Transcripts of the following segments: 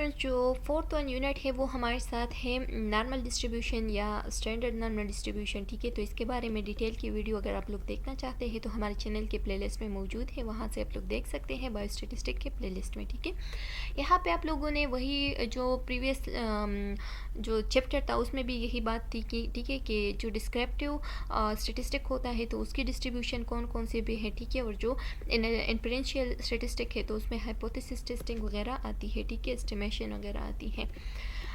Students, जो fourth one unit है वो हमारे साथ है नॉर्मल डिस्ट्रीब्यूशन या स्टैंडर्ड नॉर्मल डिस्ट्रीब्यूशन। ठीक है, तो इसके बारे में डिटेल की वीडियो अगर आप लोग देखना चाहते हैं तो हमारे चैनल के प्लेलिस्ट में मौजूद है, वहाँ से आप लोग देख सकते हैं बायोस्टैटिस्टिक के प्लेलिस्ट में। ठीक है, यहाँ पे आप लोगों ने वही जो प्रीवियस जो चैप्टर था उसमें भी यही बात थी कि ठीक है कि जो डिस्क्रिप्टिव स्टेटिस्टिक होता है तो उसकी डिस्ट्रीब्यूशन कौन कौन से भी है। ठीक है, और जो इन्फरेंशियल स्टेटिस्टिक है तो उसमें हाइपोथेसिस टेस्टिंग वगैरह आती है। ठीक है, एस्टिमेशन वगैरह आती है।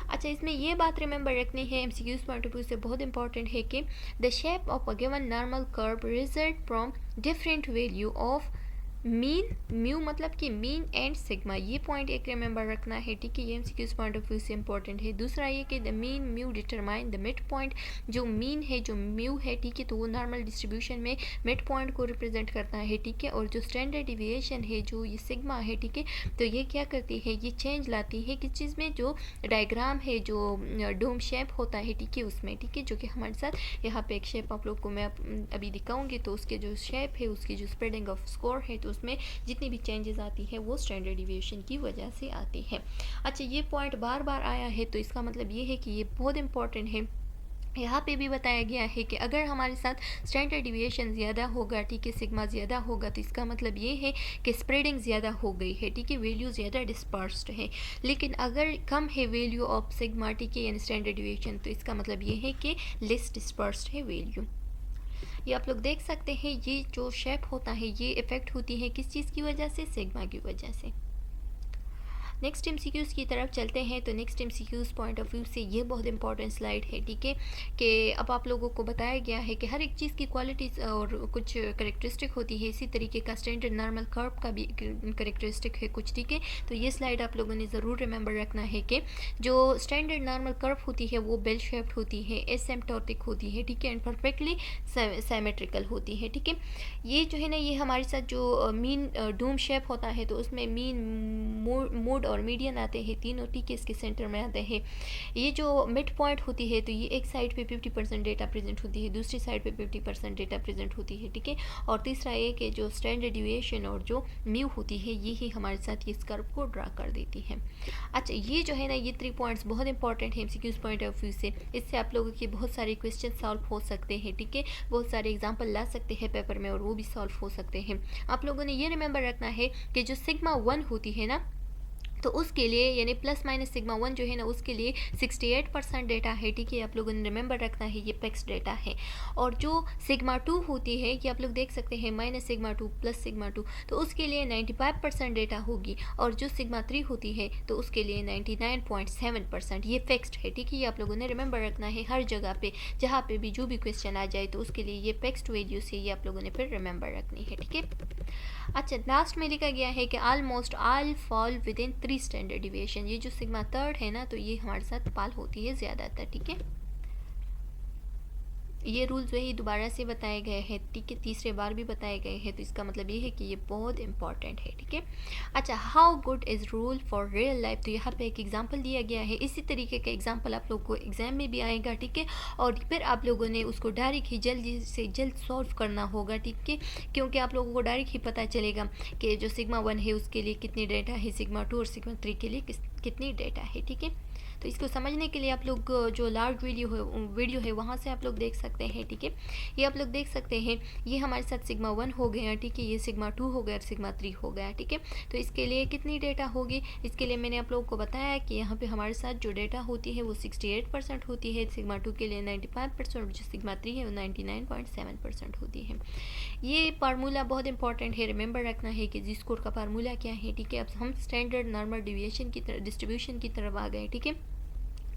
अच्छा, इसमें ये बात रिमेंबर रखनी है एमसीक्यूज पॉइंट ऑफ व्यू से बहुत इंपॉर्टेंट है कि the shape of a given normal curve result from different value of mean, mu मतलब कि मीन एंड सिग्मा। ये पॉइंट एक रिमेंबर रखना है। ठीक है, ये एमसीक्यूज पॉइंट ऑफ व्यू से इंपॉर्टेंट है। दूसरा ये कि the mean mu determine the mid point. जो मीन है, जो म्यू है, ठीक है, तो वो नॉर्मल डिस्ट्रीब्यूशन में मिड पॉइंट को रिप्रेजेंट करता है। ठीक है, और जो स्टैंडर्ड डिविएशन है, जो ये सिग्मा है, ठीक है, तो ये क्या करती है, ये चेंज लाती है किस चीज़ में, जो डायग्राम है, जो डोम शेप होता है, ठीक है, उसमें। ठीक है, जो कि हमारे साथ यहाँ पे एक शेप आप लोग को मैं अभी दिखाऊंगी, तो उसके जो शेप है, उसकी जो स्प्रेडिंग ऑफ स्कोर है, तो उसमें जितनी भी चेंजेस आती है वो स्टैंडर्ड डिविएशन की वजह से आती है। अच्छा, ये पॉइंट बार बार आया है तो इसका मतलब ये है कि ये बहुत इंपॉर्टेंट है। यहाँ पे भी बताया गया है कि अगर हमारे साथ स्टैंडर्ड डिविएशन ज़्यादा होगा, ठीक है, सिग्मा ज़्यादा होगा, तो इसका मतलब ये है कि स्प्रेडिंग ज़्यादा हो गई है। ठीक है, वैल्यू ज़्यादा डिस्पर्स्ड है। लेकिन अगर कम है वैल्यू ऑफ सिग्मा, ठीक है, यानी स्टैंडर्ड डिविएशन, तो इसका मतलब ये है कि लेस डिस्पर्स्ड है वैल्यू। ये आप लोग देख सकते हैं, ये जो शेप होता है ये इफेक्ट होती है किस चीज़ की वजह से, सिग्मा की वजह से। नेक्स्ट एमसीक्यूज़ की तरफ चलते हैं। तो next MCQs point of view से ये बहुत इंपॉर्टेंट स्लाइड है। ठीक है, कि अब आप लोगों को बताया गया है कि हर एक चीज़ की क्वालिटीज़ और कुछ करेक्टरिस्टिक होती है, इसी तरीके का स्टैंडर्ड नॉर्मल कर्व का भी करेक्टरिस्टिक है कुछ। ठीक है, तो ये स्लाइड आप लोगों ने ज़रूर रिमेंबर रखना है कि जो स्टैंडर्ड नॉर्मल कर्व होती है वो बेल शेप्ड होती है, एसिम्प्टोटिक होती है, ठीक है, एंड परफेक्टली सिमेट्रिकल होती है। ठीक है, ये जो है ना, ये हमारे साथ जो मीन डूम शेप होता है तो उसमें मीन, मोड और मीडियन आते हैं, तीनों टीके इसके सेंटर में आते हैं। ये जो मिड पॉइंट होती है तो ये एक साइड पे 50% डेटा प्रेजेंट होती है, दूसरी साइड पे 50% डेटा प्रेजेंट होती है। ठीक है, और तीसरा ये कि जो स्टैंडर्ड डिविएशन और जो म्यू होती है ये ही हमारे साथ ये कर्व को ड्रा कर देती है। अच्छा, ये जो है ना, ये 3 पॉइंट्स बहुत इंपॉर्टेंट है एमसीक्यूज पॉइंट ऑफ व्यू से। इससे आप लोगों के बहुत सारे क्वेश्चन सॉल्व हो सकते हैं। ठीक है, बहुत सारे एग्जाम्पल ला सकते हैं पेपर में और वो भी सॉल्व हो सकते हैं। आप लोगों ने ये रिमेंबर रखना है कि जो सिग्मा 1 होती है ना, तो उसके लिए यानी प्लस माइनस सिग्मा 1 जो है ना, उसके लिए 68% डेटा है। ठीक है, आप लोगों ने रिमेंबर रखना है, ये पेक्स डेटा है। और जो सिग्मा 2 होती है, कि आप लोग देख सकते हैं माइनस सिग्मा 2 प्लस सिग्मा 2, तो उसके लिए 95% डेटा होगी। और जो सिग्मा 3 होती है तो उसके लिए 99.7%, ये फिक्स्ड है। ठीक है, ये आप लोगों ने रिमेंबर रखना है हर जगह पे, जहाँ पे भी जो भी क्वेश्चन आ जाए तो उसके लिए ये फिक्स्ड वैल्यू से ये आप लोगों ने फिर रिमेंबर रखनी है। ठीक है, अच्छा, लास्ट में लिखा गया है कि almost all fall with in 3 standard deviation. ये जो सिग्मा 3 है ना, तो ये हमारे साथ पाल होती है ज़्यादातर। ठीक है, ये रूल्स वही दोबारा से बताए गए हैं। ठीक है, तीसरे बार भी बताए गए हैं, तो इसका मतलब ये है कि ये बहुत इंपॉर्टेंट है। ठीक है, अच्छा, how good is rule for real life. तो यहाँ पे एक एग्जांपल दिया गया है, इसी तरीके का एग्जांपल आप लोग को एग्जाम में भी आएगा। ठीक है, और फिर आप लोगों ने उसको डायरेक्ट ही जल्दी से जल्द सॉल्व करना होगा। ठीक है, क्योंकि आप लोगों को डायरेक्ट ही पता चलेगा कि जो सिग्मा 1 है उसके लिए कितनी डेटा है, सिग्मा 2 और सिग्मा 3 के लिए कितनी डेटा है। ठीक है, तो इसको समझने के लिए आप लोग जो लार्ज वीडियो है वहाँ से आप लोग देख सकते हैं। ठीक है, ये आप लोग देख सकते हैं, ये हमारे साथ सिग्मा 1 हो गया। ठीक है, ये सिग्मा 2 हो गया और सिग्मा 3 हो गया। ठीक है, तो इसके लिए कितनी डेटा होगी, इसके लिए मैंने आप लोगों को बताया कि यहाँ पे हमारे साथ जो डेटा होती है वो 68% होती है, सिग्मा 2 के लिए 95% और जो सिग्मा 3 है वो 99.7% होती है। ये फार्मूला बहुत इंपॉर्टेंट है, रिमेंबर रखना है कि जी स्कोर का फार्मूला क्या है। ठीक है, अब हम स्टैंडर्ड नॉर्मल डिविएशन की तरफ, डिस्ट्रीब्यूशन की तरफ आ गए। ठीक है,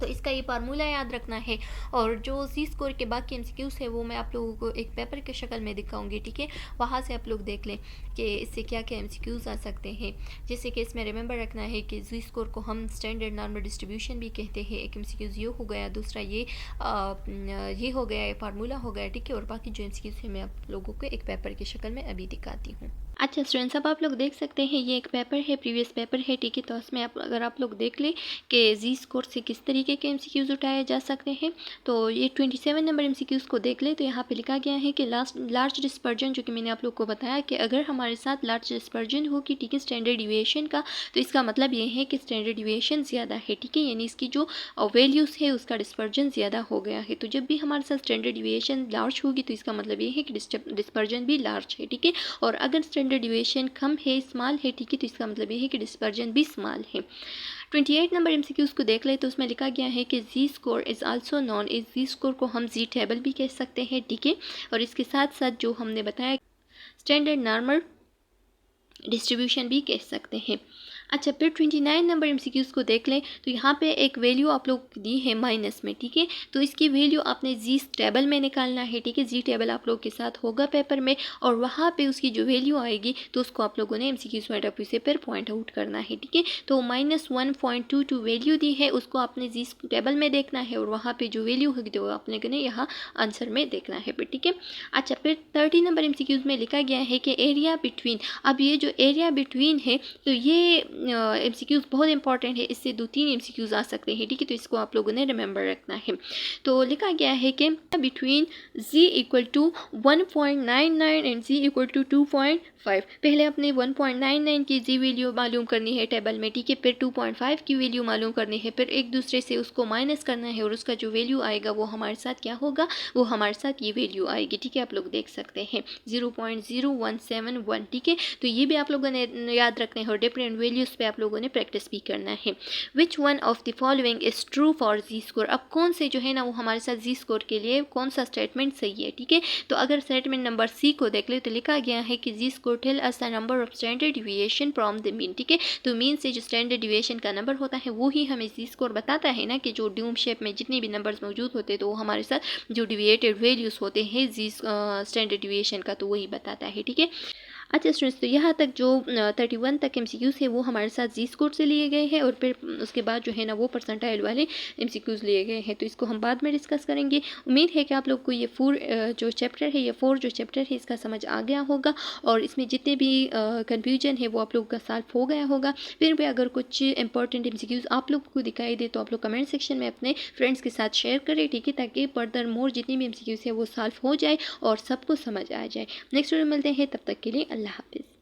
तो इसका ये फार्मूला याद रखना है। और जो सी स्कोर के बाकी एमसीक्यूज़ है वो मैं आप लोगों को एक पेपर के शक्ल में दिखाऊंगी। ठीक है, वहाँ से आप लोग देख लें कि इससे क्या क्या एमसीक्यूज़ आ सकते हैं। जैसे कि इसमें रिमेंबर रखना है कि जी स्कोर को हम स्टैंडर्ड नॉर्मल डिस्ट्रीब्यूशन भी कहते हैं। एक एमसीक्यूज़ ये हो गया, दूसरा ये हो गया, ये फार्मूला हो गया। ठीक है, और बाकी जो एमसीक्यूज़ है मैं आप लोगों को एक पेपर की शक्ल में अभी दिखाती हूँ। अच्छा स्टूडेंट्स, अब आप लोग देख सकते हैं ये एक पेपर है, प्रीवियस पेपर है, ठीक है। तो उसमें अगर आप लोग देख लें कि जी स्कोर से किस तरीके के एमसीक्यूज़ उठाए जा सकते हैं, तो ये 27 नंबर एमसीक्यूज़ को देख लें तो यहाँ पे लिखा गया है कि लार्ज डिस्पर्जन, जो कि मैंने आप लोग को बताया कि अगर हमारे साथ लार्ज डिस्पर्जन हो कि ठीक है स्टैंडर्ड डिविएशन का, तो इसका मतलब ये है कि स्टैंडर्ड डिविएशन ज़्यादा है, ठीक है, यानी इसकी जो वैल्यूज़ है उसका डिस्पर्जन ज़्यादा हो गया है। तो जब भी हमारे साथ स्टैंडर्ड डिविएशन लार्ज होगी तो इसका मतलब ये है कि डिस्पर्जन भी लार्ज है, ठीक है। और अगर स्टैंडर्ड डिविएशन कम है, स्मॉल है, ठीक है, तो इसका मतलब ये है कि डिस्पर्जन भी स्मॉल है। 28 नंबर एमसीक्यूज को देख ले तो उसमें लिखा गया है कि Z score is also known as, Z score को हम जी टेबल भी कह सकते हैं, ठीक है। और इसके साथ साथ जो हमने बताया स्टैंडर्ड नॉर्मल डिस्ट्रीब्यूशन भी कह सकते हैं। अच्छा, फिर 29 नंबर एमसीक्यूज़ को देख लें तो यहाँ पे एक वैल्यू आप लोग दी है माइनस में, ठीक है। तो इसकी वैल्यू आपने जी टेबल में निकालना है, ठीक है। जी टेबल आप लोग के साथ होगा पेपर में, और वहाँ पे उसकी जो वैल्यू आएगी तो उसको आप लोगों ने एमसीक्यूज़ पॉइंट ऑफ व्यू से फिर पॉइंट आउट करना है, ठीक है। तो -1.22 वैल्यू दी है, उसको आपने जी टेबल में देखना है, और वहाँ पर जो वैल्यू होगी तो आपने यहाँ आंसर में देखना है फिर, ठीक है। अच्छा, फिर 30 नंबर एमसीक्यूज़ में लिखा गया है कि एरिया बिटवीन, अब ये जो एरिया बिटवीन है तो ये एमसीक्यूज़ बहुत इंपॉर्टेंट है, इससे 2-3 एमसीक्यूज़ आ सकते हैं, ठीक है। तो इसको आप लोगों ने रिमेंबर रखना है। तो लिखा गया है कि between z equal to 1.99 and z equal to 2.5। पहले अपने 1.99 की जी वैल्यू मालूम करनी है टेबल में, ठीक है। फिर 2.5 की वैल्यू मालूम करनी है, फिर एक दूसरे से उसको माइनस करना है, और उसका जो वैल्यू आएगा वो हमारे साथ क्या होगा, वो हमारे साथ ये वैल्यू आएगी, ठीक है। आप लोग देख सकते हैं 0.0171, ठीक है। तो ये भी आप लोगों ने याद रखना है, और डिफरेंट वैल्यूज़ पे आप लोगों ने प्रैक्टिस भी करना है। Which one of the following is true for Z score, अब कौन से जो है ना वो हमारे साथ जी स्कोर के लिए कौन सा स्टेटमेंट सही है, ठीक है। तो अगर स्टेटमेंट नंबर सी को देख ले तो लिखा गया है कि Z score tell us the number of standard deviation from the mean, ठीक है। तो मीन से जो स्टैंडर्ड डिविएशन का नंबर होता है वो ही हमें जी स्कोर बताता है ना, कि जो ड्यूम शेप में जितने भी नंबर्स मौजूद होते हैं तो वो हमारे साथ जो डिविएटेड वैल्यूज़ होते हैं जी स्टैंडर्ड डिविएशन का, तो वही बताता है, ठीक है। अच्छा स्टूडेंट्स, तो यहाँ तक जो 31 तक एमसीक्यूज़ है वो हमारे साथ जी स्कोर से लिए गए हैं, और फिर उसके बाद जो है ना वो परसेंटाइल वाले एमसीक्यूज़ लिए गए हैं, तो इसको हम बाद में डिस्कस करेंगे। उम्मीद है कि आप लोग को ये जो चैप्टर है, ये 4 जो चैप्टर है इसका समझ आ गया होगा, और इसमें जितने भी कन्फ्यूजन है वो आप लोग का सॉल्व हो गया होगा। फिर भी अगर कुछ इंपॉर्टेंट एमसीक्यूज़ आप लोग को दिखाई दे तो आप लोग कमेंट सेक्शन में अपने फ्रेंड्स के साथ शेयर करें, ठीक है, ताकि फर्दर मोर जितनी भी एमसीक्यूज़ है वो सॉल्व हो जाए और सबको समझ आ जाए। नेक्स्ट वीडियो मिलते हैं, तब तक के लिए अल्लाह हाफिज़।